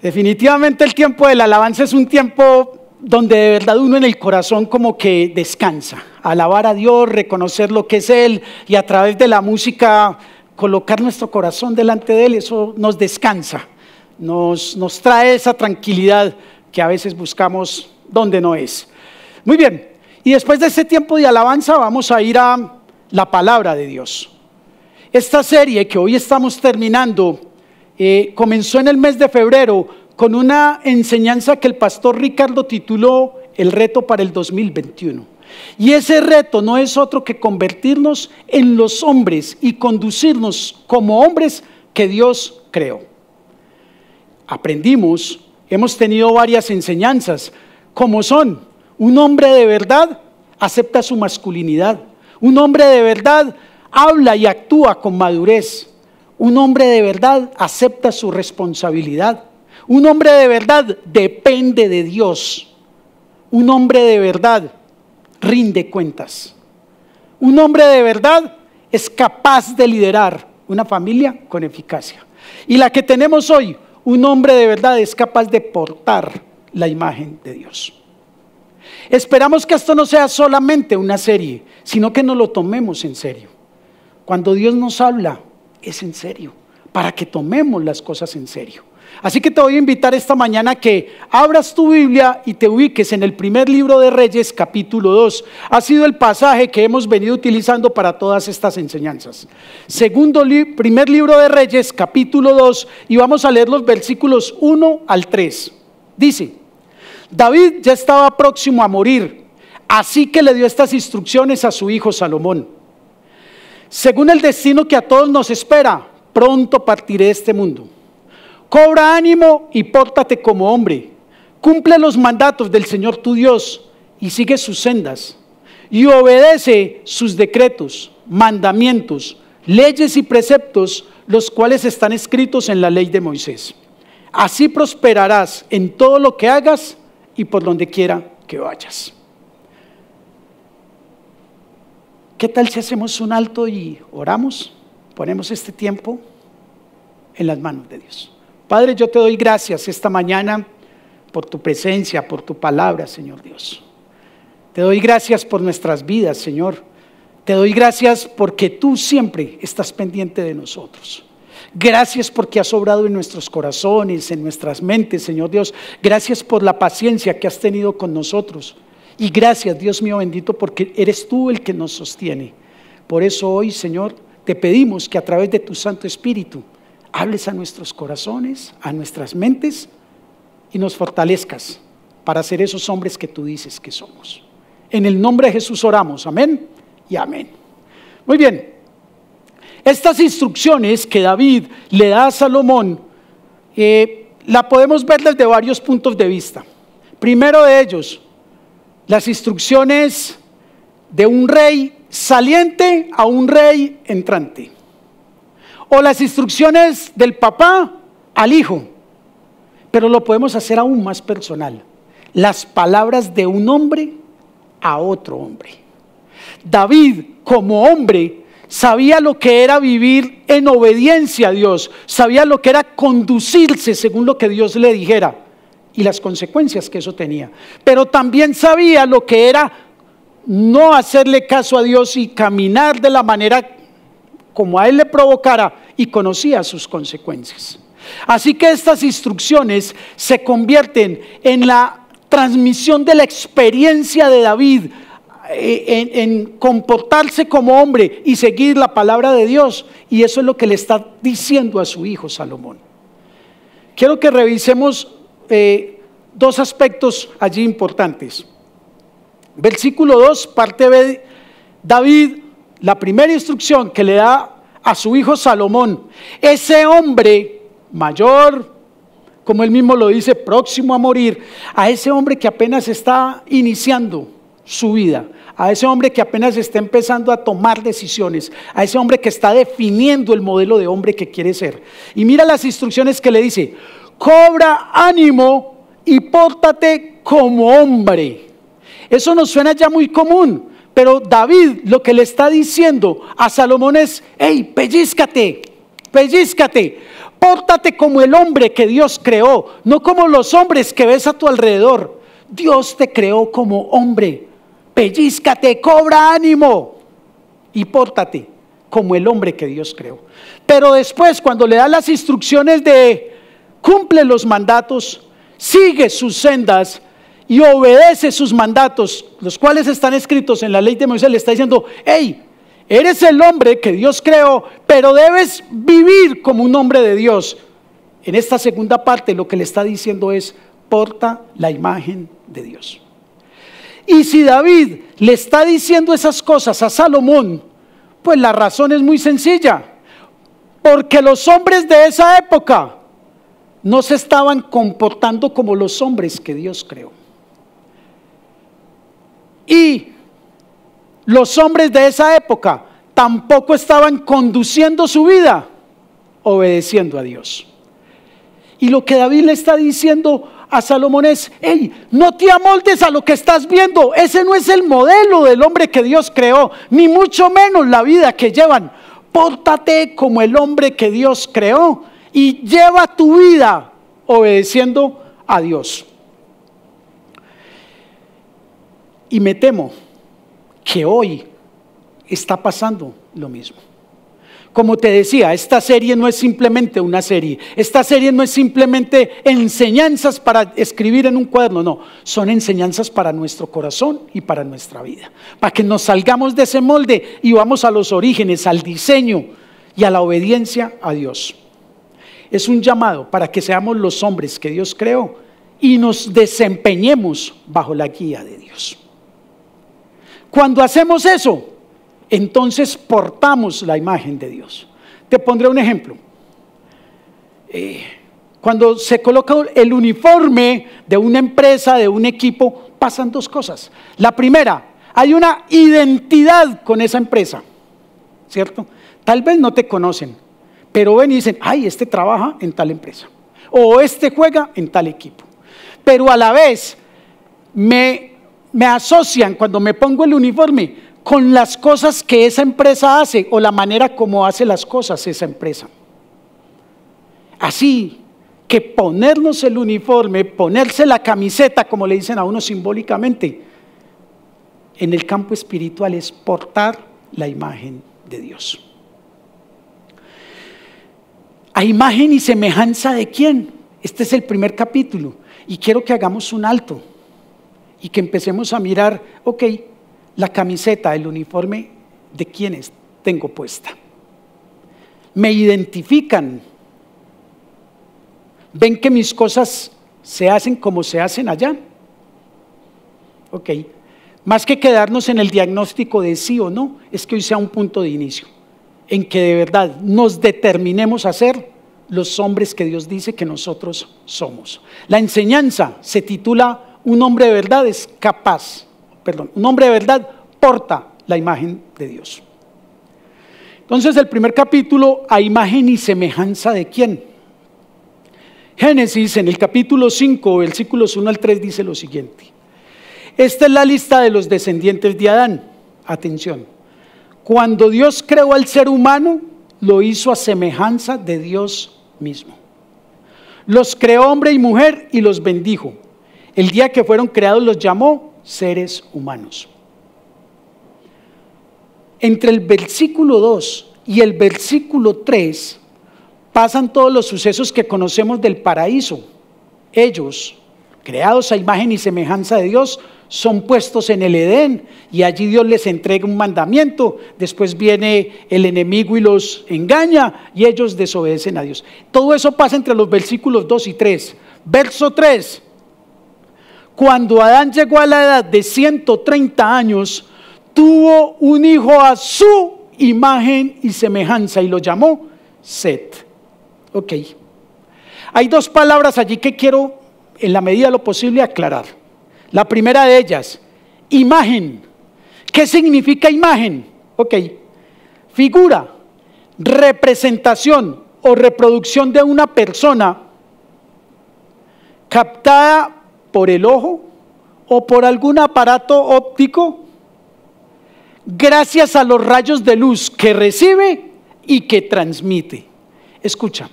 Definitivamente el tiempo de la alabanza es un tiempo donde de verdad uno en el corazón como que descansa. Alabar a Dios, reconocer lo que es Él y a través de la música colocar nuestro corazón delante de Él, eso nos descansa, nos trae esa tranquilidad que a veces buscamos donde no es. Muy bien, y después de este tiempo de alabanza vamos a ir a la palabra de Dios. Esta serie que hoy estamos terminando comenzó en el mes de febrero con una enseñanza que el pastor Ricardo tituló El reto para el 2021. Y ese reto no es otro que convertirnos en los hombres y conducirnos como hombres que Dios creó. Aprendimos, hemos tenido varias enseñanzas, como son: un hombre de verdad acepta su masculinidad, un hombre de verdad habla y actúa con madurez, un hombre de verdad acepta su responsabilidad, un hombre de verdad depende de Dios, un hombre de verdad rinde cuentas, un hombre de verdad es capaz de liderar una familia con eficacia. Y la que tenemos hoy, un hombre de verdad es capaz de portar la imagen de Dios. Esperamos que esto no sea solamente una serie, sino que nos lo tomemos en serio. Cuando Dios nos habla, es en serio, para que tomemos las cosas en serio. Así que te voy a invitar esta mañana a que abras tu Biblia y te ubiques en el primer libro de Reyes, capítulo 2. Ha sido el pasaje que hemos venido utilizando para todas estas enseñanzas. Primer libro de Reyes, capítulo 2, y vamos a leer los versículos 1 al 3. Dice: David ya estaba próximo a morir, así que le dio estas instrucciones a su hijo Salomón. Según el destino que a todos nos espera, pronto partiré de este mundo. Cobra ánimo y pórtate como hombre. Cumple los mandatos del Señor tu Dios y sigue sus sendas. Y obedece sus decretos, mandamientos, leyes y preceptos, los cuales están escritos en la ley de Moisés. Así prosperarás en todo lo que hagas y por donde quiera que vayas. ¿Qué tal si hacemos un alto y oramos? Ponemos este tiempo en las manos de Dios. Padre, yo te doy gracias esta mañana por tu presencia, por tu palabra, Señor Dios. Te doy gracias por nuestras vidas, Señor. Te doy gracias porque tú siempre estás pendiente de nosotros. Gracias porque has obrado en nuestros corazones, en nuestras mentes, Señor Dios. Gracias por la paciencia que has tenido con nosotros. Y gracias, Dios mío bendito, porque eres tú el que nos sostiene. Por eso hoy, Señor, te pedimos que a través de tu Santo Espíritu hables a nuestros corazones, a nuestras mentes y nos fortalezcas para ser esos hombres que tú dices que somos. En el nombre de Jesús oramos, amén y amén. Muy bien, estas instrucciones que David le da a Salomón, la podemos ver desde varios puntos de vista. Primero de ellos, las instrucciones de un rey saliente a un rey entrante. O las instrucciones del papá al hijo. Pero lo podemos hacer aún más personal. Las palabras de un hombre a otro hombre. David, como hombre, sabía lo que era vivir en obediencia a Dios. Sabía lo que era conducirse según lo que Dios le dijera y las consecuencias que eso tenía. Pero también sabía lo que era no hacerle caso a Dios y caminar de la manera como a él le provocara, y conocía sus consecuencias. Así que estas instrucciones se convierten en la transmisión de la experiencia de David en comportarse como hombre y seguir la palabra de Dios, y eso es lo que le está diciendo a su hijo Salomón. Quiero que revisemos dos aspectos allí importantes. Versículo 2, parte B, David, la primera instrucción que le da a su hijo Salomón, ese hombre mayor, como él mismo lo dice, próximo a morir, a ese hombre que apenas está iniciando su vida, a ese hombre que apenas está empezando a tomar decisiones, a ese hombre que está definiendo el modelo de hombre que quiere ser. Y mira las instrucciones que le dice: cobra ánimo y pórtate como hombre. Eso nos suena ya muy común, pero David lo que le está diciendo a Salomón es: hey, pellízcate, Pórtate como el hombre que Dios creó, no como los hombres que ves a tu alrededor. Dios te creó como hombre. Pellízcate, cobra ánimo y pórtate como el hombre que Dios creó. Pero después, cuando le da las instrucciones de cumple los mandatos, sigue sus sendas y obedece sus mandatos, los cuales están escritos en la ley de Moisés, le está diciendo: hey, eres el hombre que Dios creó, pero debes vivir como un hombre de Dios. En esta segunda parte lo que le está diciendo es: porta la imagen de Dios. Y si David le está diciendo esas cosas a Salomón, pues la razón es muy sencilla, porque los hombres de esa época no se estaban comportando como los hombres que Dios creó. Y los hombres de esa época tampoco estaban conduciendo su vida obedeciendo a Dios. Y lo que David le está diciendo a Salomón es: hey, no te amoldes a lo que estás viendo. Ese no es el modelo del hombre que Dios creó, ni mucho menos la vida que llevan. Pórtate como el hombre que Dios creó y lleva tu vida obedeciendo a Dios. Y me temo que hoy está pasando lo mismo. Como te decía, esta serie no es simplemente una serie. Esta serie no es simplemente enseñanzas para escribir en un cuaderno, no. Son enseñanzas para nuestro corazón y para nuestra vida. Para que nos salgamos de ese molde y vamos a los orígenes, al diseño y a la obediencia a Dios. Es un llamado para que seamos los hombres que Dios creó y nos desempeñemos bajo la guía de Dios. Cuando hacemos eso, entonces portamos la imagen de Dios. Te pondré un ejemplo. Cuando se coloca el uniforme de una empresa, de un equipo, pasan dos cosas. La primera, hay una identidad con esa empresa, ¿cierto? Tal vez no te conocen, pero ven y dicen: ay, este trabaja en tal empresa, o este juega en tal equipo. Pero a la vez me asocian, cuando me pongo el uniforme, con las cosas que esa empresa hace o la manera como hace las cosas esa empresa. Así que ponernos el uniforme, ponerse la camiseta, como le dicen a uno simbólicamente, en el campo espiritual es portar la imagen de Dios. ¿A imagen y semejanza de quién? Este es el primer capítulo y quiero que hagamos un alto y que empecemos a mirar, ok, la camiseta, el uniforme, ¿de quiénes tengo puesta? ¿Me identifican? ¿Ven que mis cosas se hacen como se hacen allá? Ok, más que quedarnos en el diagnóstico de sí o no, es que hoy sea un punto de inicio, en que de verdad nos determinemos a ser los hombres que Dios dice que nosotros somos. La enseñanza se titula: un hombre de verdad es capaz. Un hombre de verdad porta la imagen de Dios. Entonces, el primer capítulo, a imagen y semejanza de quién. Génesis, en el capítulo 5, versículos 1 al 3, dice lo siguiente: esta es la lista de los descendientes de Adán. Atención. Cuando Dios creó al ser humano, lo hizo a semejanza de Dios mismo. Los creó hombre y mujer y los bendijo. El día que fueron creados los llamó seres humanos. Entre el versículo 2 y el versículo 3 pasan todos los sucesos que conocemos del paraíso. Ellos, creados a imagen y semejanza de Dios, son puestos en el Edén y allí Dios les entrega un mandamiento. Después viene el enemigo y los engaña y ellos desobedecen a Dios. Todo eso pasa entre los versículos 2 y 3. Verso 3: cuando Adán llegó a la edad de 130 años, tuvo un hijo a su imagen y semejanza y lo llamó Set. Ok. Hay dos palabras allí que quiero, en la medida de lo posible, aclarar. La primera de ellas, imagen. ¿Qué significa imagen? Ok. Figura, representación o reproducción de una persona captada por el ojo o por algún aparato óptico gracias a los rayos de luz que recibe y que transmite. Escucha,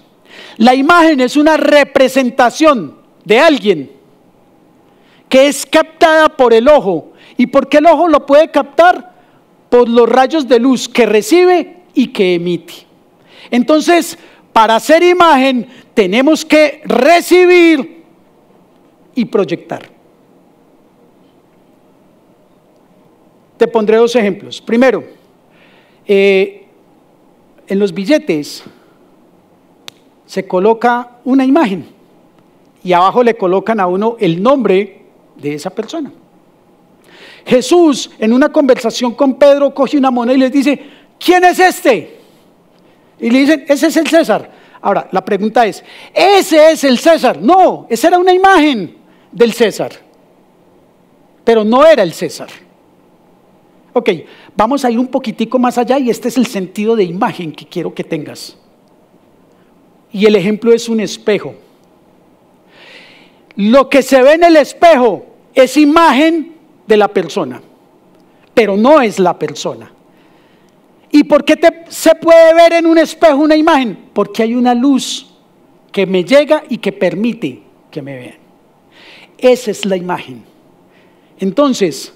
La imagen es una representación de alguien que es captada por el ojo. ¿Y por qué el ojo lo puede captar? Por los rayos de luz que recibe y que emite. Entonces, para hacer imagen tenemos que recibir y proyectar. Te pondré dos ejemplos. Primero, en los billetes se coloca una imagen y abajo le colocan a uno el nombre de esa persona. Jesús, en una conversación con Pedro, coge una moneda y les dice: ¿quién es este? Y le dicen: ese es el César. Ahora, la pregunta es: ¿ese es el César? No, esa era una imagen del César, pero no era el César. Ok, vamos a ir un poquitico más allá y este es el sentido de imagen que quiero que tengas. Y el ejemplo es un espejo. Lo que se ve en el espejo es imagen de la persona, pero no es la persona. ¿Y por qué se puede ver en un espejo una imagen? Porque hay una luz que me llega y que permite que me vean. Esa es la imagen. Entonces,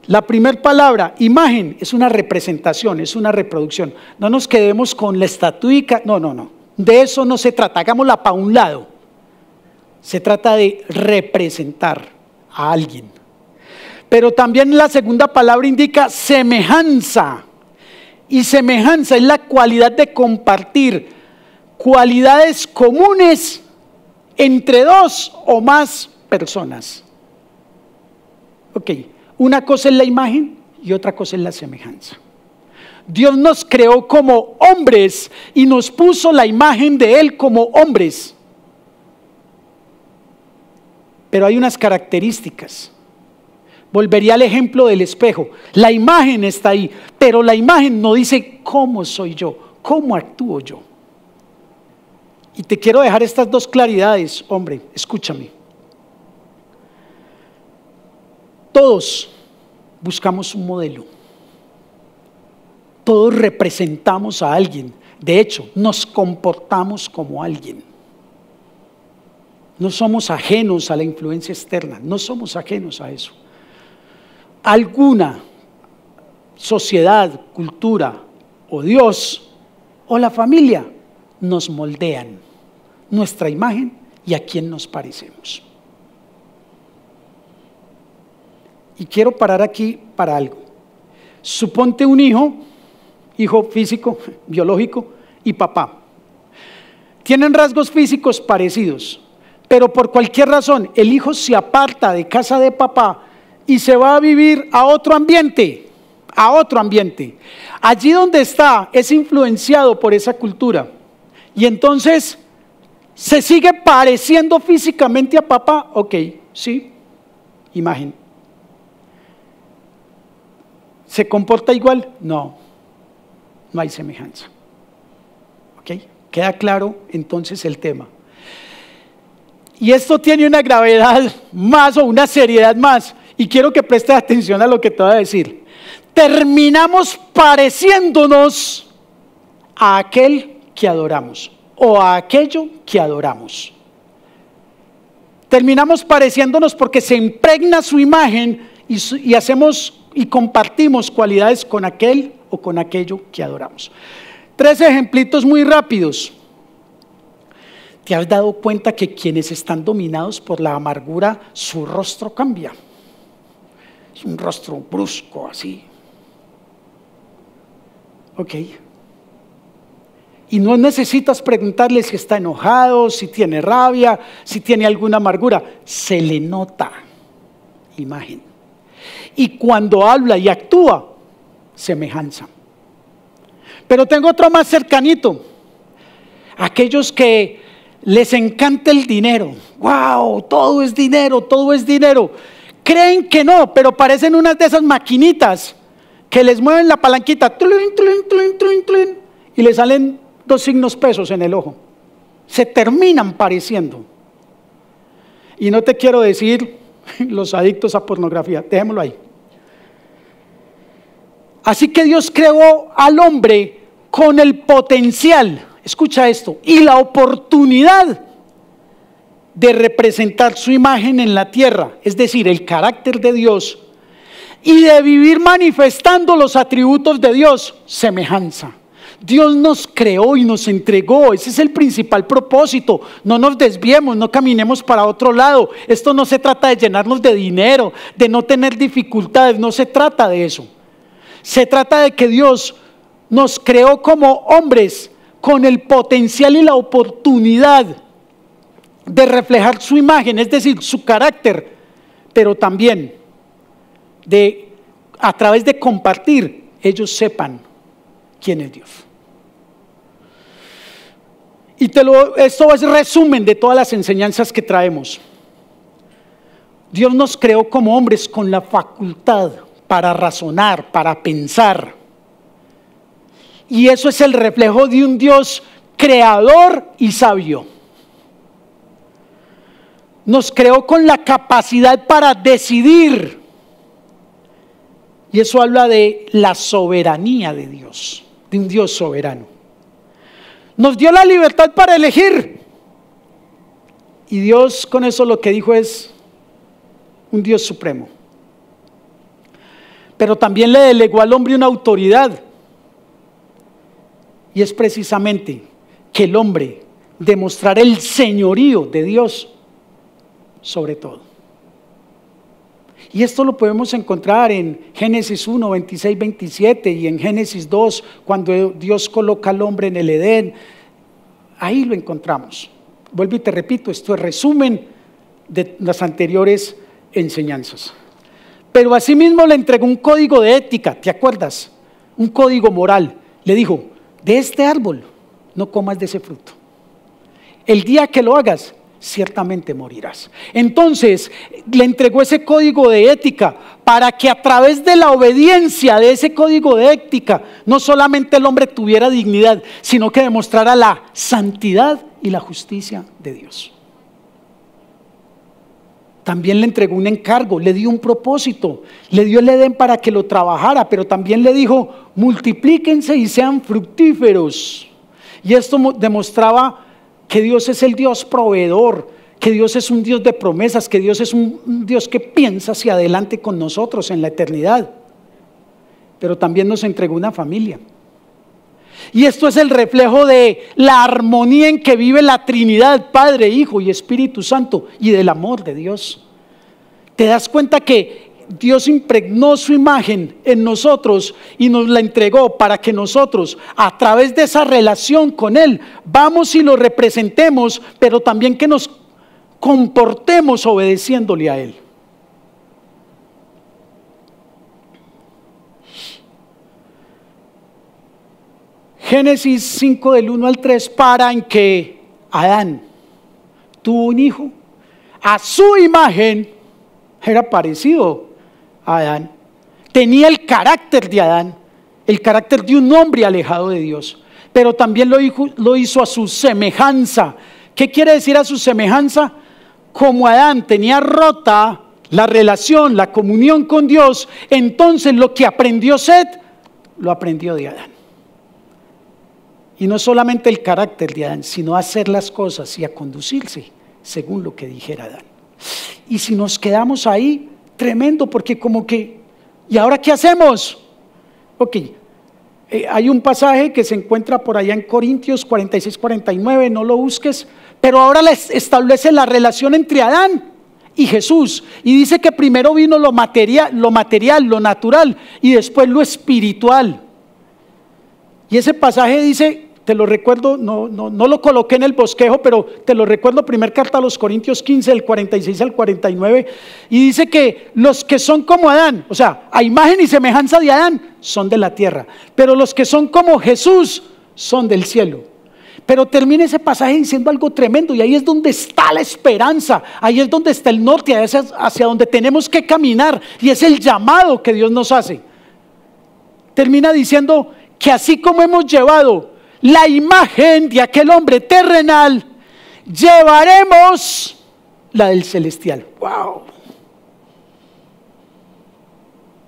la primera palabra, imagen, es una representación, es una reproducción. No nos quedemos con la estatuica, no. De eso no se trata, hagámosla para un lado. Se trata de representar a alguien. Pero también la segunda palabra indica semejanza. Y semejanza es la cualidad de compartir cualidades comunes entre dos o más personas. Ok, una cosa es la imagen y otra cosa es la semejanza. Dios nos creó como hombres y nos puso la imagen de Él como hombres. Pero hay unas características. Volvería al ejemplo del espejo. La imagen está ahí, pero la imagen no dice cómo soy yo, cómo actúo yo. Y te quiero dejar estas dos claridades, hombre, escúchame. Todos buscamos un modelo. Todos representamos a alguien. De hecho, nos comportamos como alguien. No somos ajenos a la influencia externa, no somos ajenos a eso. Alguna sociedad, cultura o Dios o la familia nos moldean nuestra imagen y a quién nos parecemos. Y quiero parar aquí para algo. Suponte un hijo físico, biológico y papá. Tienen rasgos físicos parecidos, pero por cualquier razón el hijo se aparta de casa de papá y se va a vivir a otro ambiente. Allí donde está es influenciado por esa cultura. Y entonces se sigue pareciendo físicamente a papá. Ok, sí, imagen. ¿Se comporta igual? No hay semejanza. ¿Ok? ¿Queda claro entonces el tema? Y esto tiene una gravedad más o una seriedad más. Y quiero que prestes atención a lo que te voy a decir. Terminamos pareciéndonos a aquel que adoramos o a aquello que adoramos. Terminamos pareciéndonos porque se impregna su imagen y hacemos y compartimos cualidades con aquel o con aquello que adoramos. 3 ejemplitos muy rápidos. ¿Te has dado cuenta que quienes están dominados por la amargura, su rostro cambia? Es un rostro brusco así. Ok. Y no necesitas preguntarle si está enojado, si tiene rabia, si tiene alguna amargura. Se le nota. Imagen. Y cuando habla y actúa, semejanza. Pero tengo otro más cercanito. Aquellos que les encanta el dinero. ¡Wow! Todo es dinero, todo es dinero. Creen que no, pero parecen unas de esas maquinitas que les mueven la palanquita tlun, tlun, tlun, tlun, tlun, y le salen 2 signos pesos en el ojo. Se terminan pareciendo. Y no te quiero decir los adictos a pornografía, dejémoslo ahí. Así que Dios creó al hombre con el potencial, escucha esto, y la oportunidad de representar su imagen en la tierra, es decir, el carácter de Dios, y de vivir manifestando los atributos de Dios, semejanza. Dios nos creó y nos entregó, ese es el principal propósito. No nos desviemos, no caminemos para otro lado. Esto no se trata de llenarnos de dinero, de no tener dificultades, no se trata de eso. Se trata de que Dios nos creó como hombres con el potencial y la oportunidad de reflejar su imagen, es decir, su carácter, pero también a través de compartir, ellos sepan quién es Dios. Y esto es resumen de todas las enseñanzas que traemos. Dios nos creó como hombres con la facultad para razonar, para pensar. Y eso es el reflejo de un Dios creador y sabio. Nos creó con la capacidad para decidir. Y eso habla de la soberanía de Dios, de un Dios soberano. Nos dio la libertad para elegir. Y Dios con eso lo que dijo es un Dios supremo. Pero también le delegó al hombre una autoridad. Y es precisamente que el hombre demostrara el señorío de Dios sobre todo. Y esto lo podemos encontrar en Génesis 1, 26, 27 y en Génesis 2, cuando Dios coloca al hombre en el Edén. Ahí lo encontramos. Vuelvo y te repito, esto es resumen de las anteriores enseñanzas. Pero asimismo le entregó un código de ética, ¿te acuerdas? Un código moral. Le dijo, de este árbol no comas de ese fruto. El día que lo hagas, ciertamente morirás. Entonces le entregó ese código de ética para que a través de la obediencia de ese código de ética no solamente el hombre tuviera dignidad, sino que demostrara la santidad y la justicia de Dios. También le entregó un encargo, le dio un propósito, le dio el Edén para que lo trabajara, pero también le dijo, multiplíquense y sean fructíferos. Y esto demostraba que Dios es el Dios proveedor, que Dios es un Dios de promesas, que Dios es un Dios que piensa hacia adelante con nosotros en la eternidad. Pero también nos entregó una familia. Y esto es el reflejo de la armonía en que vive la Trinidad, Padre, Hijo y Espíritu Santo, y del amor de Dios. ¿Te das cuenta que Dios impregnó su imagen en nosotros y nos la entregó para que nosotros, a través de esa relación con Él, vamos y lo representemos, pero también que nos comportemos obedeciéndole a Él? Génesis 5 del 1 al 3 para en que Adán tuvo un hijo a su imagen, era parecido a Adán, tenía el carácter de Adán, el carácter de un hombre alejado de Dios, pero también lo hizo a su semejanza. ¿Qué quiere decir a su semejanza? Como Adán tenía rota la relación, la comunión con Dios, entonces lo que aprendió Set, lo aprendió de Adán. Y no solamente el carácter de Adán, sino a hacer las cosas y a conducirse según lo que dijera Adán. Y si nos quedamos ahí, tremendo, porque como que, ¿y ahora qué hacemos? Ok, hay un pasaje que se encuentra por allá en Corintios 46, 49, no lo busques, pero ahora les establece la relación entre Adán y Jesús, y dice que primero vino lo material, lo natural, y después lo espiritual. Y ese pasaje dice, te lo recuerdo, no lo coloqué en el bosquejo, pero te lo recuerdo, primera carta a los Corintios 15, del 46 al 49, y dice que los que son como Adán, o sea, a imagen y semejanza de Adán, son de la tierra, pero los que son como Jesús, son del cielo. Pero termina ese pasaje diciendo algo tremendo, y ahí es donde está la esperanza, ahí es donde está el norte, hacia donde tenemos que caminar, y es el llamado que Dios nos hace. Termina diciendo que así como hemos llevado la imagen de aquel hombre terrenal, llevaremos la del celestial. ¡Wow!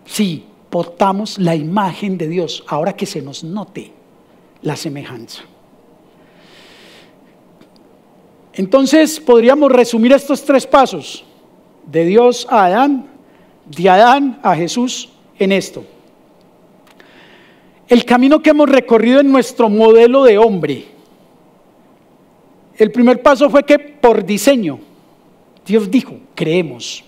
Sí, portamos la imagen de Dios, ahora que se nos note la semejanza. Entonces podríamos resumir estos 3 pasos, de Dios a Adán, de Adán a Jesús, en esto. El camino que hemos recorrido en nuestro modelo de hombre. El primer paso fue que por diseño, Dios dijo, creemos.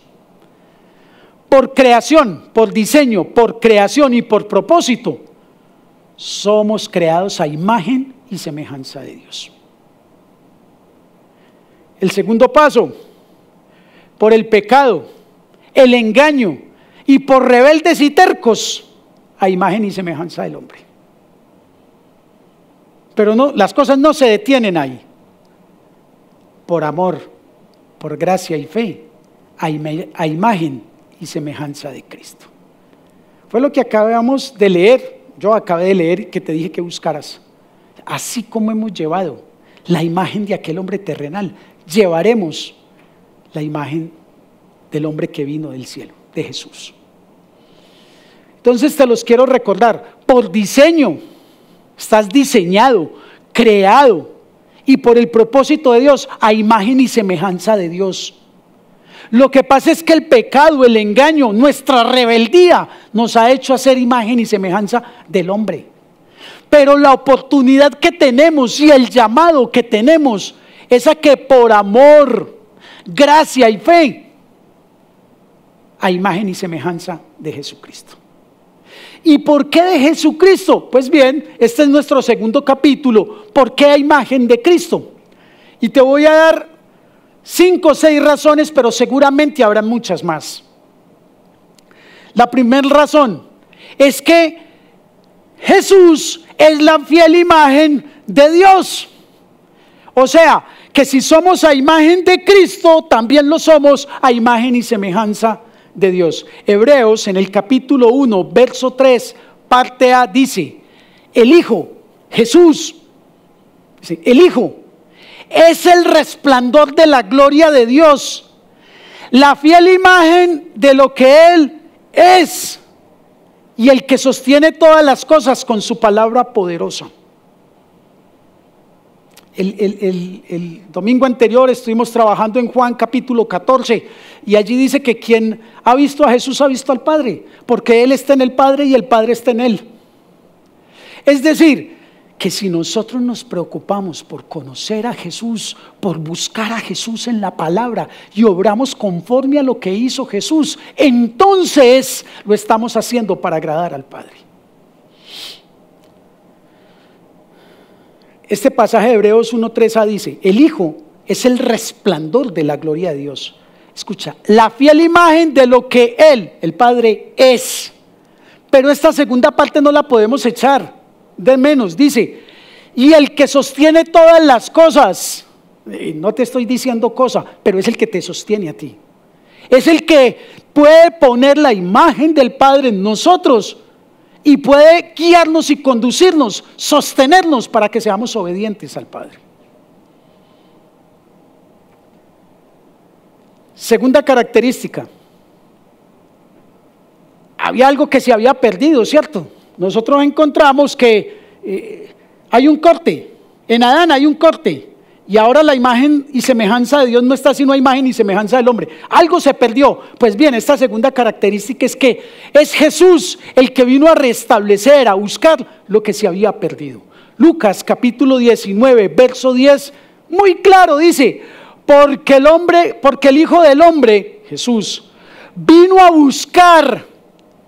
Por creación, por diseño, por creación y por propósito, somos creados a imagen y semejanza de Dios. El segundo paso, por el pecado, el engaño y por rebeldes y tercos, a imagen y semejanza del hombre. Pero no, las cosas no se detienen ahí. Por amor, por gracia y fe, a imagen y semejanza de Cristo. Fue lo que acabamos de leer. Yo acabé de leer que te dije que buscaras. Así como hemos llevado la imagen de aquel hombre terrenal, llevaremos la imagen del hombre que vino del cielo, de Jesús. Entonces te los quiero recordar, por diseño, estás diseñado, creado, y por el propósito de Dios, a imagen y semejanza de Dios. Lo que pasa es que el pecado, el engaño, nuestra rebeldía, nos ha hecho hacer imagen y semejanza del hombre. Pero la oportunidad que tenemos y el llamado que tenemos es a que por amor, gracia y fe, a imagen y semejanza de Jesucristo. ¿Y por qué de Jesucristo? Pues bien, este es nuestro segundo capítulo. ¿Por qué a imagen de Cristo? Y te voy a dar 5 o 6 razones, pero seguramente habrá muchas más. La primera razón es que Jesús es la fiel imagen de Dios. O sea, que si somos a imagen de Cristo, también lo somos a imagen y semejanza de Dios. Hebreos en el capítulo 1, verso 3, parte A, dice, el Hijo, Jesús, el Hijo, es el resplandor de la gloria de Dios, la fiel imagen de lo que Él es, y el que sostiene todas las cosas con su palabra poderosa. El domingo anterior estuvimos trabajando en Juan capítulo 14 y allí dice que quien ha visto a Jesús ha visto al Padre, porque Él está en el Padre y el Padre está en Él. Es decir, que si nosotros nos preocupamos por conocer a Jesús, por buscar a Jesús en la palabra y obramos conforme a lo que hizo Jesús, entonces lo estamos haciendo para agradar al Padre. Este pasaje de Hebreos 1:3a dice, el Hijo es el resplandor de la gloria de Dios. Escucha, la fiel imagen de lo que Él, el Padre, es. Pero esta segunda parte no la podemos echar de menos. Dice, y el que sostiene todas las cosas. No te estoy diciendo cosa, pero es el que te sostiene a ti. Es el que puede poner la imagen del Padre en nosotros y puede guiarnos y conducirnos, sostenernos para que seamos obedientes al Padre. Segunda característica. Había algo que se había perdido, ¿cierto? Nosotros encontramos que hay un corte. En Adán hay un corte. Y ahora la imagen y semejanza de Dios no está sino a imagen y semejanza del hombre. Algo se perdió. Pues bien, esta segunda característica es que es Jesús el que vino a restablecer, a buscar lo que se había perdido. Lucas capítulo 19, verso 10, muy claro dice, porque el Hijo del Hombre, Jesús, vino a buscar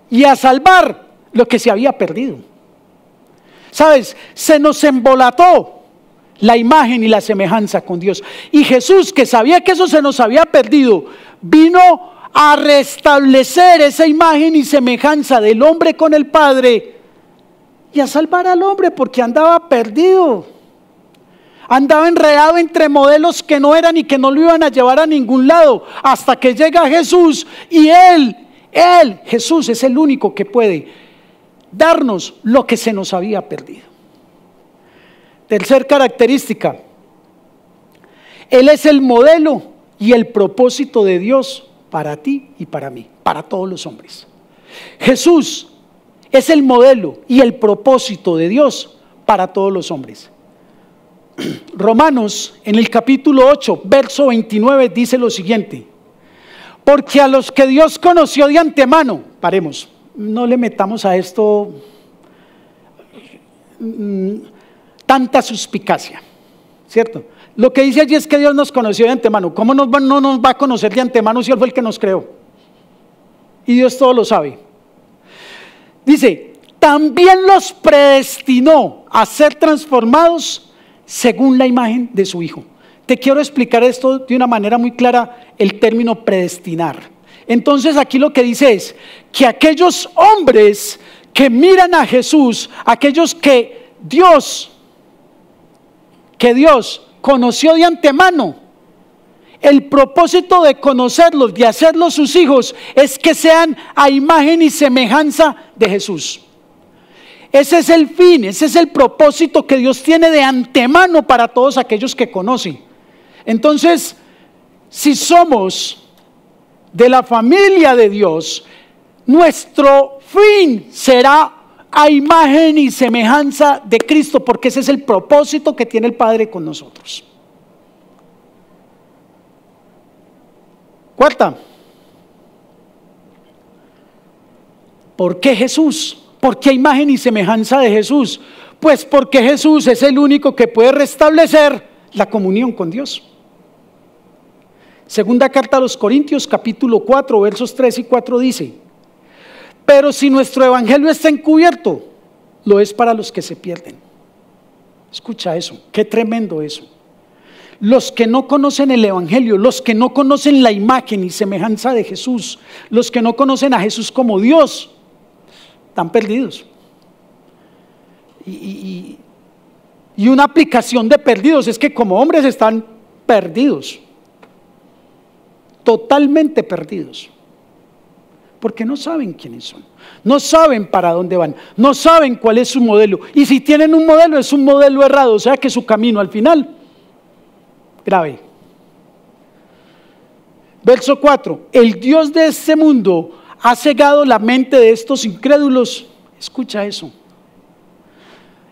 y a salvar lo que se había perdido. ¿Sabes? Se nos embolató la imagen y la semejanza con Dios. Y Jesús, que sabía que eso se nos había perdido, vino a restablecer esa imagen y semejanza del hombre con el Padre y a salvar al hombre porque andaba perdido. Andaba enredado entre modelos que no eran y que no lo iban a llevar a ningún lado, hasta que llega Jesús y Jesús es el único que puede darnos lo que se nos había perdido. Tercer característica, Él es el modelo y el propósito de Dios para ti y para mí, para todos los hombres. Jesús es el modelo y el propósito de Dios para todos los hombres. Romanos en el capítulo 8, verso 29 dice lo siguiente: porque a los que Dios conoció de antemano, paremos, no le metamos a esto tanta suspicacia, ¿cierto? Lo que dice allí es que Dios nos conoció de antemano. ¿Cómo no nos va a conocer de antemano si Él fue el que nos creó? Y Dios todo lo sabe. Dice, también los predestinó a ser transformados según la imagen de su Hijo. Te quiero explicar esto de una manera muy clara, el término predestinar. Entonces aquí lo que dice es que aquellos hombres que miran a Jesús, aquellos que Dios conoció de antemano, el propósito de conocerlos, de hacerlos sus hijos, es que sean a imagen y semejanza de Jesús. Ese es el fin, ese es el propósito que Dios tiene de antemano para todos aquellos que conocen. Entonces, si somos de la familia de Dios, nuestro fin será a imagen y semejanza de Cristo, porque ese es el propósito que tiene el Padre con nosotros. Cuarta, ¿por qué Jesús? ¿Por qué imagen y semejanza de Jesús? Pues porque Jesús es el único que puede restablecer la comunión con Dios. Segunda carta a los Corintios, capítulo 4, versos 3 y 4 dice: pero si nuestro evangelio está encubierto, lo es para los que se pierden. Escucha eso, qué tremendo eso. Los que no conocen el evangelio, los que no conocen la imagen y semejanza de Jesús, los que no conocen a Jesús como Dios, están perdidos. Y una aplicación de perdidos es que como hombres están perdidos, totalmente perdidos. Porque no saben quiénes son, no saben para dónde van, no saben cuál es su modelo. Y si tienen un modelo, es un modelo errado, o sea que su camino al final, grave. Verso 4, el Dios de este mundo ha cegado la mente de estos incrédulos. Escucha eso.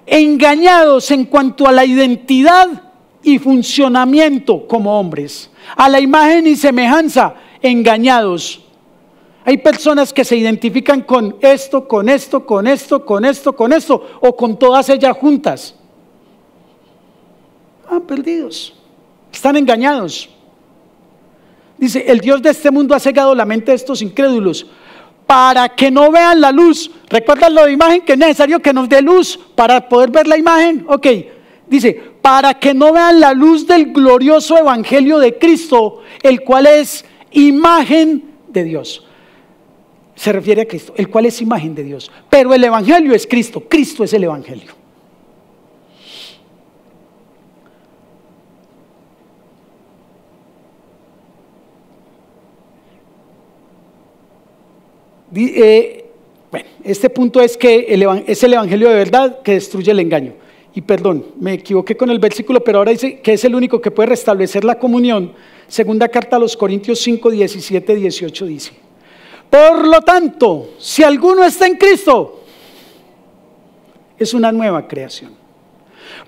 Engañados en cuanto a la identidad y funcionamiento como hombres, a la imagen y semejanza, engañados. Hay personas que se identifican con esto, con esto, con esto, con esto, con esto, o con todas ellas juntas. Perdidos, están engañados. Dice, el Dios de este mundo ha cegado la mente de estos incrédulos para que no vean la luz. ¿Recuerdan lo de imagen? Que es necesario que nos dé luz para poder ver la imagen. Ok, dice, para que no vean la luz del glorioso evangelio de Cristo, el cual es imagen de Dios. Se refiere a Cristo, el cual es imagen de Dios. Pero el evangelio es Cristo, Cristo es el evangelio. Bueno, este punto es que es el evangelio de verdad que destruye el engaño. Y perdón, me equivoqué con el versículo, pero ahora dice que es el único que puede restablecer la comunión. Segunda carta a los Corintios 5, 17, 18 dice: por lo tanto, si alguno está en Cristo, es una nueva creación.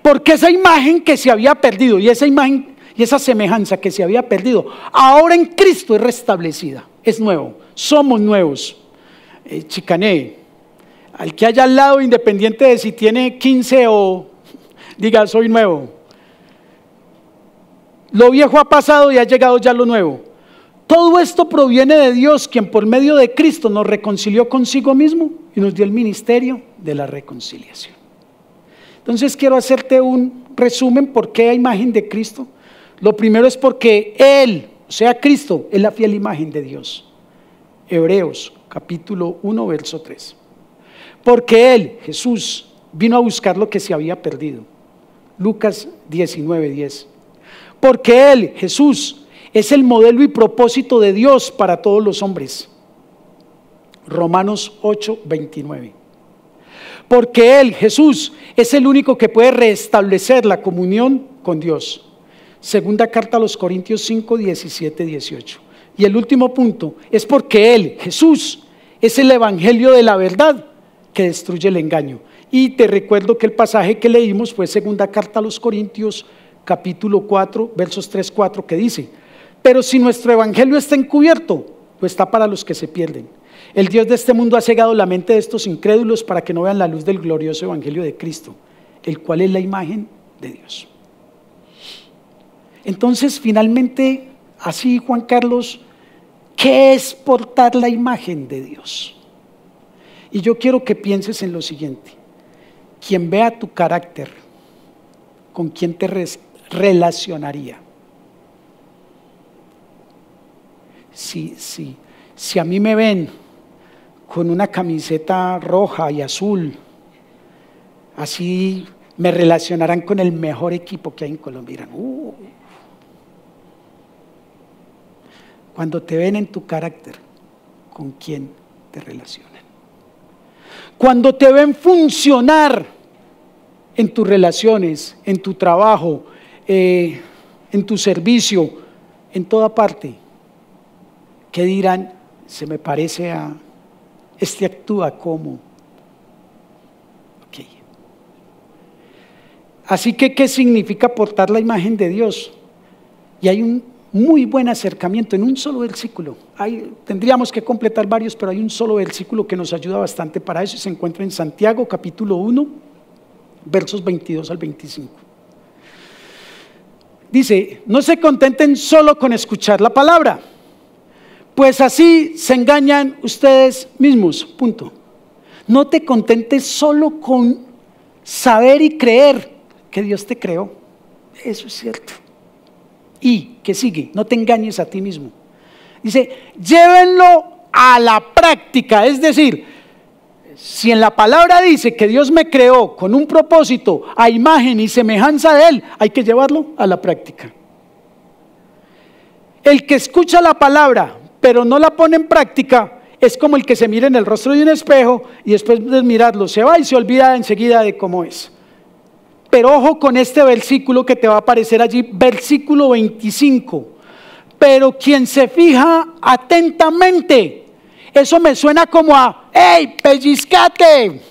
Porque esa imagen que se había perdido, y esa imagen y esa semejanza que se había perdido, ahora en Cristo es restablecida, es nuevo, somos nuevos. Chicané, al que haya al lado, independiente de si tiene 15 o diga soy nuevo. Lo viejo ha pasado y ha llegado ya lo nuevo. Todo esto proviene de Dios, quien por medio de Cristo nos reconcilió consigo mismo y nos dio el ministerio de la reconciliación. Entonces quiero hacerte un resumen por qué hay imagen de Cristo. Lo primero es porque Él, o sea Cristo, es la fiel imagen de Dios. Hebreos capítulo 1 verso 3. Porque Él, Jesús, vino a buscar lo que se había perdido. Lucas 19, 10. Porque Él, Jesús, es el modelo y propósito de Dios para todos los hombres. Romanos 8, 29. Porque Él, Jesús, es el único que puede restablecer la comunión con Dios. Segunda carta a los Corintios 5, 17, 18. Y el último punto es porque Él, Jesús, es el evangelio de la verdad que destruye el engaño. Y te recuerdo que el pasaje que leímos fue segunda carta a los Corintios, capítulo 4, versos 3-4, que dice: pero si nuestro evangelio está encubierto, lo está para los que se pierden. El Dios de este mundo ha cegado la mente de estos incrédulos para que no vean la luz del glorioso evangelio de Cristo, el cual es la imagen de Dios. Entonces, finalmente, así, Juan Carlos, ¿qué es portar la imagen de Dios? Y yo quiero que pienses en lo siguiente: quien vea tu carácter, ¿con quién te relacionaría? Si a mí me ven con una camiseta roja y azul, así me relacionarán con el mejor equipo que hay en Colombia. Dirán, Cuando te ven en tu carácter, ¿con quién te relacionan? Cuando te ven funcionar en tus relaciones, en tu trabajo, en tu servicio, en toda parte, ¿qué dirán? Se me parece a... Este actúa como... Ok. Así que, ¿qué significa portar la imagen de Dios? Y hay un muy buen acercamiento en un solo versículo. Tendríamos que completar varios, pero hay un solo versículo que nos ayuda bastante para eso, y se encuentra en Santiago, capítulo 1, versos 22 al 25. Dice: no se contenten solo con escuchar la palabra, pues así se engañan ustedes mismos. Punto. No te contentes solo con saber y creer que Dios te creó. Eso es cierto. Y que sigue, no te engañes a ti mismo. Dice: llévenlo a la práctica. Es decir, si en la palabra dice que Dios me creó con un propósito, a imagen y semejanza de Él, hay que llevarlo a la práctica. El que escucha la palabra pero no la pone en práctica es como el que se mira en el rostro de un espejo y después de mirarlo se va y se olvida enseguida de cómo es. Pero ojo con este versículo que te va a aparecer allí, versículo 25. Pero quien se fija atentamente, eso me suena como a: ¡hey, pellizcate!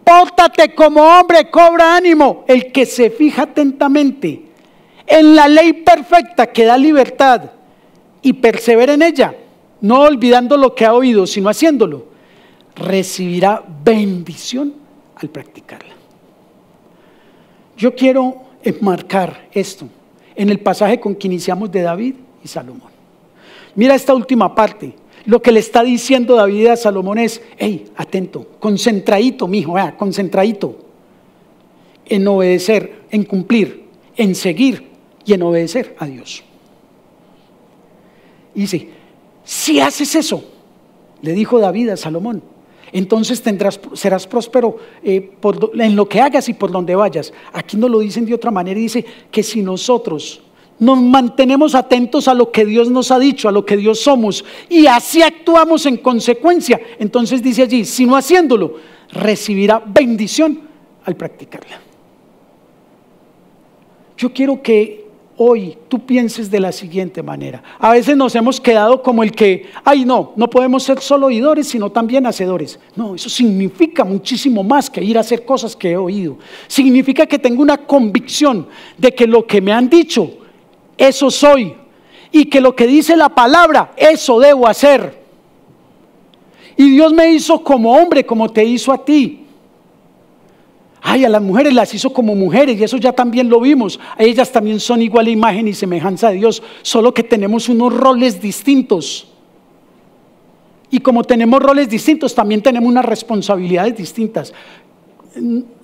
Pórtate como hombre, cobra ánimo. El que se fija atentamente en la ley perfecta que da libertad y persevera en ella, no olvidando lo que ha oído, sino haciéndolo, recibirá bendición al practicarla. Yo quiero enmarcar esto en el pasaje con que iniciamos de David y Salomón. Mira esta última parte. Lo que le está diciendo David a Salomón es: hey, atento, concentradito, mijo, concentradito en obedecer, en cumplir, en seguir y en obedecer a Dios. Y dice: si haces eso, le dijo David a Salomón, entonces serás próspero en lo que hagas y por donde vayas. Aquí nos lo dicen de otra manera y dice que si nosotros nos mantenemos atentos a lo que Dios nos ha dicho, a lo que Dios somos, y así actuamos en consecuencia, entonces dice allí, si no haciéndolo, recibirá bendición al practicarla. Yo quiero que hoy tú pienses de la siguiente manera. A veces nos hemos quedado como el que, no podemos ser solo oidores, sino también hacedores. No, eso significa muchísimo más que ir a hacer cosas que he oído. Significa que tengo una convicción de que lo que me han dicho, eso soy. Y que lo que dice la palabra, eso debo hacer. Y Dios me hizo como hombre, como te hizo a ti. A las mujeres las hizo como mujeres, y eso ya también lo vimos. Ellas también son igual a imagen y semejanza de Dios, solo que tenemos unos roles distintos. Y como tenemos roles distintos, también tenemos unas responsabilidades distintas.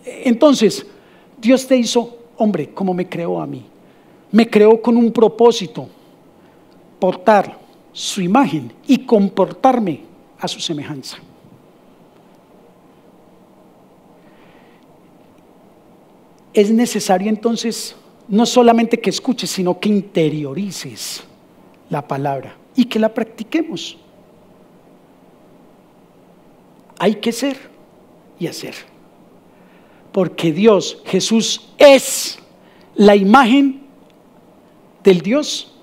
Entonces, Dios te hizo hombre como me creó a mí. Me creó con un propósito: portar su imagen y comportarme a su semejanza. Es necesario entonces no solamente que escuches, sino que interiorices la palabra y que la practiquemos. Hay que ser y hacer, porque Dios, Jesús, es la imagen del Dios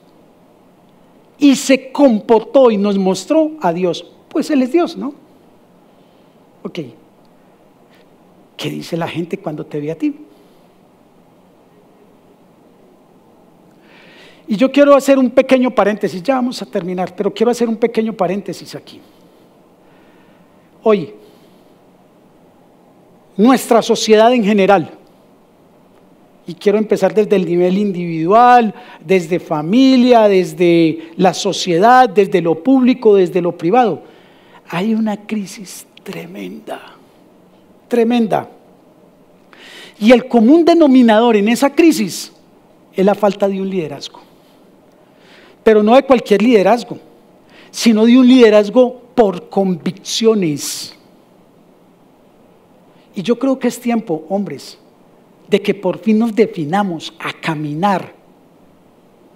y se comportó y nos mostró a Dios. Pues Él es Dios, ¿no? Ok. ¿Qué dice la gente cuando te ve a ti? Y yo quiero hacer un pequeño paréntesis, ya vamos a terminar, pero quiero hacer un pequeño paréntesis aquí. Hoy, nuestra sociedad en general, y quiero empezar desde el nivel individual, desde familia, desde la sociedad, desde lo público, desde lo privado, hay una crisis tremenda, tremenda. Y el común denominador en esa crisis es la falta de un liderazgo. Pero no de cualquier liderazgo, sino de un liderazgo por convicciones. Y yo creo que es tiempo, hombres, de que por fin nos definamos a caminar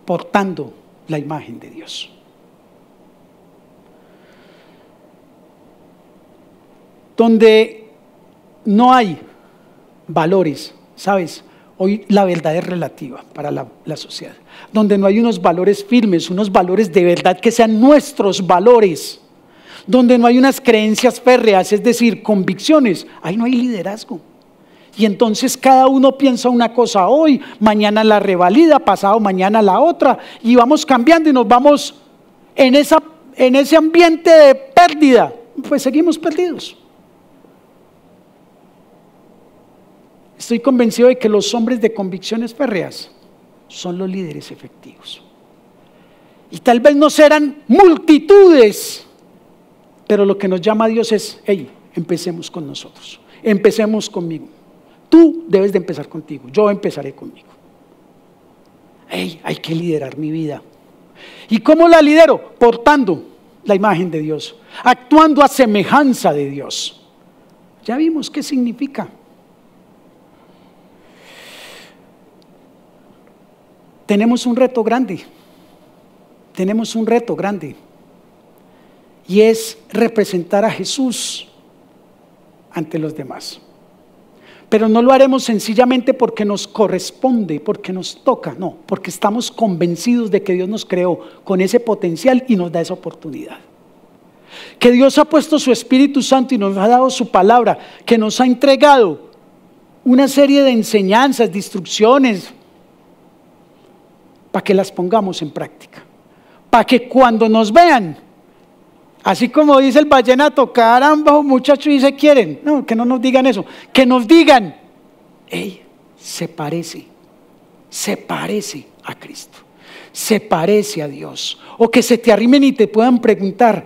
portando la imagen de Dios. Donde no hay valores, ¿sabes? Hoy la verdad es relativa para la sociedad. Donde no hay unos valores firmes, unos valores de verdad que sean nuestros valores. Donde no hay unas creencias férreas, es decir, convicciones, ahí no hay liderazgo. Y entonces cada uno piensa una cosa hoy, mañana la revalida, pasado mañana la otra, y vamos cambiando y nos vamos en ese ambiente de pérdida, pues seguimos perdidos. Estoy convencido de que los hombres de convicciones férreas son los líderes efectivos. Y tal vez no serán multitudes, pero lo que nos llama a Dios es, hey, empecemos con nosotros, empecemos conmigo. Tú debes de empezar contigo, yo empezaré conmigo. Hey, hay que liderar mi vida. ¿Y cómo la lidero? Portando la imagen de Dios, actuando a semejanza de Dios. Ya vimos qué significa. Tenemos un reto grande, y es representar a Jesús ante los demás. Pero no lo haremos sencillamente porque nos corresponde, porque nos toca, no, porque estamos convencidos de que Dios nos creó con ese potencial y nos da esa oportunidad. Que Dios ha puesto su Espíritu Santo y nos ha dado su palabra, que nos ha entregado una serie de enseñanzas, de instrucciones, para que las pongamos en práctica, para que cuando nos vean, así como dice el vallenato, caramba, muchachos, y se quieren, no, que no nos digan eso, que nos digan, hey, se parece a Cristo, se parece a Dios, o que se te arrimen y te puedan preguntar,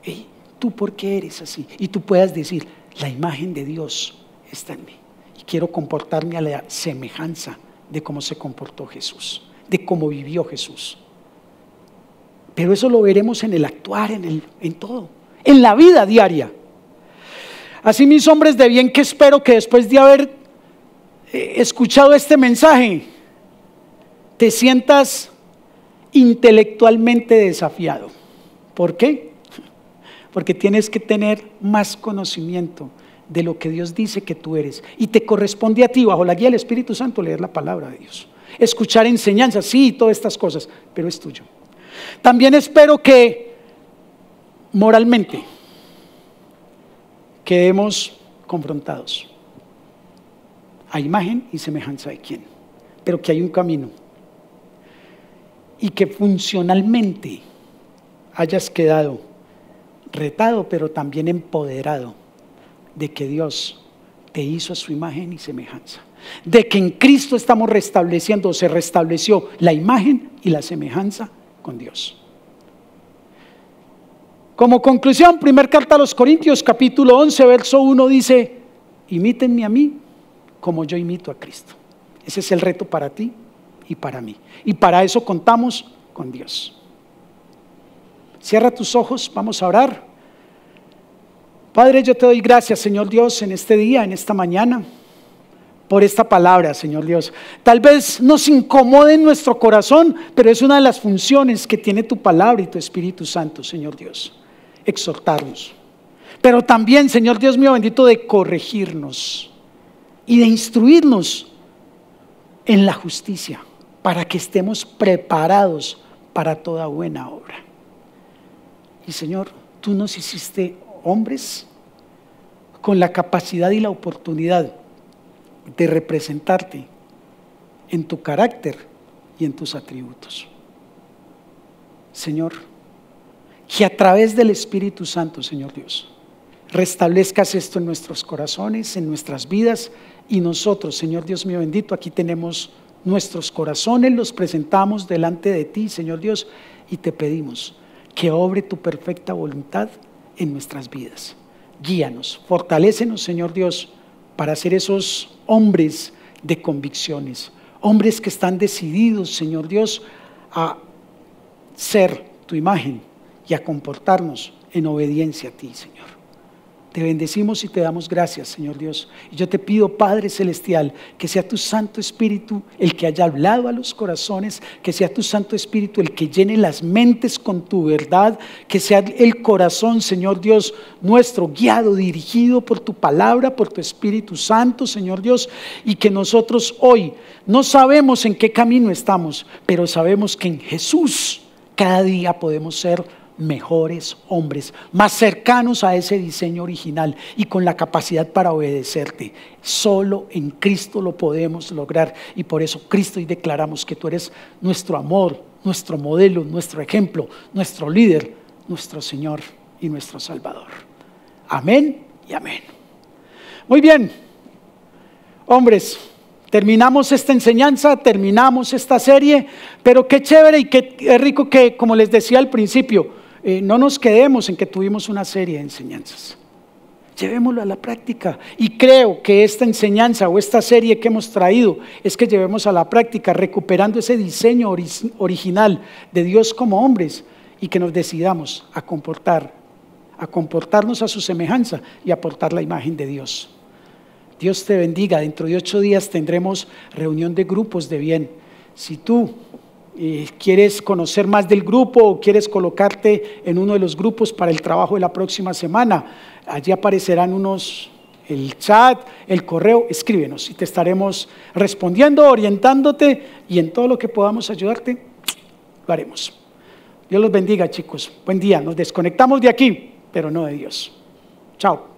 hey, ¿tú por qué eres así? Y tú puedas decir, la imagen de Dios está en mí, y quiero comportarme a la semejanza de cómo se comportó Jesús, de cómo vivió Jesús. Pero eso lo veremos en el actuar, en todo, en la vida diaria. Así, mis hombres de bien, que espero que después de haber escuchado este mensaje, te sientas intelectualmente desafiado. ¿Por qué? Porque tienes que tener más conocimiento de lo que Dios dice que tú eres. Y te corresponde a ti, bajo la guía del Espíritu Santo, leer la palabra de Dios. Escuchar enseñanzas, sí, todas estas cosas, pero es tuyo. También espero que moralmente quedemos confrontados a imagen y semejanza de quién, pero que hay un camino y que funcionalmente hayas quedado retado, pero también empoderado de que Dios te hizo a su imagen y semejanza, de que en Cristo estamos restableciendo, se restableció la imagen y la semejanza con Dios. Como conclusión, primera carta a los Corintios, capítulo 11, verso 1 dice, imítenme a mí como yo imito a Cristo. Ese es el reto para ti y para mí. Y para eso contamos con Dios. Cierra tus ojos, vamos a orar. Padre, yo te doy gracias, Señor Dios, en este día, en esta mañana, por esta palabra, Señor Dios. Tal vez nos incomode en nuestro corazón, pero es una de las funciones que tiene tu palabra y tu Espíritu Santo, Señor Dios, exhortarnos. Pero también, Señor Dios mío bendito, de corregirnos y de instruirnos en la justicia, para que estemos preparados para toda buena obra. Y Señor, tú nos hiciste hombres con la capacidad y la oportunidad de representarte en tu carácter y en tus atributos. Señor, que a través del Espíritu Santo, Señor Dios, restablezcas esto en nuestros corazones, en nuestras vidas, y nosotros, Señor Dios mío bendito, aquí tenemos nuestros corazones, los presentamos delante de ti, Señor Dios, y te pedimos que obre tu perfecta voluntad en nuestras vidas. Guíanos, fortalécenos, Señor Dios, para ser esos hombres de convicciones, hombres que están decididos, Señor Dios, a ser tu imagen y a comportarnos en obediencia a ti, Señor. Te bendecimos y te damos gracias, Señor Dios. Y yo te pido, Padre Celestial, que sea tu Santo Espíritu el que haya hablado a los corazones, que sea tu Santo Espíritu el que llene las mentes con tu verdad, que sea el corazón, Señor Dios, nuestro guiado, dirigido por tu palabra, por tu Espíritu Santo, Señor Dios, y que nosotros hoy no sabemos en qué camino estamos, pero sabemos que en Jesús cada día podemos ser mejores hombres, más cercanos a ese diseño original y con la capacidad para obedecerte. Solo en Cristo lo podemos lograr, y por eso, Cristo, y declaramos que tú eres nuestro amor, nuestro modelo, nuestro ejemplo, nuestro líder, nuestro Señor y nuestro Salvador. Amén y amén. Muy bien, hombres, terminamos esta enseñanza, terminamos esta serie, pero qué chévere y qué rico que, como les decía al principio, no nos quedemos en que tuvimos una serie de enseñanzas. Llevémoslo a la práctica, y creo que esta enseñanza o esta serie que hemos traído es que llevemos a la práctica, recuperando ese diseño original de Dios como hombres, y que nos decidamos a comportarnos a su semejanza y a portar la imagen de Dios. Dios te bendiga. Dentro de 8 días tendremos reunión de grupos de bien. Si tú quieres conocer más del grupo o quieres colocarte en uno de los grupos para el trabajo de la próxima semana, allí aparecerán el chat, el correo. Escríbenos y te estaremos respondiendo, orientándote, y en todo lo que podamos ayudarte, lo haremos. Dios los bendiga, chicos. Buen día. Nos desconectamos de aquí, pero no de Dios. Chao.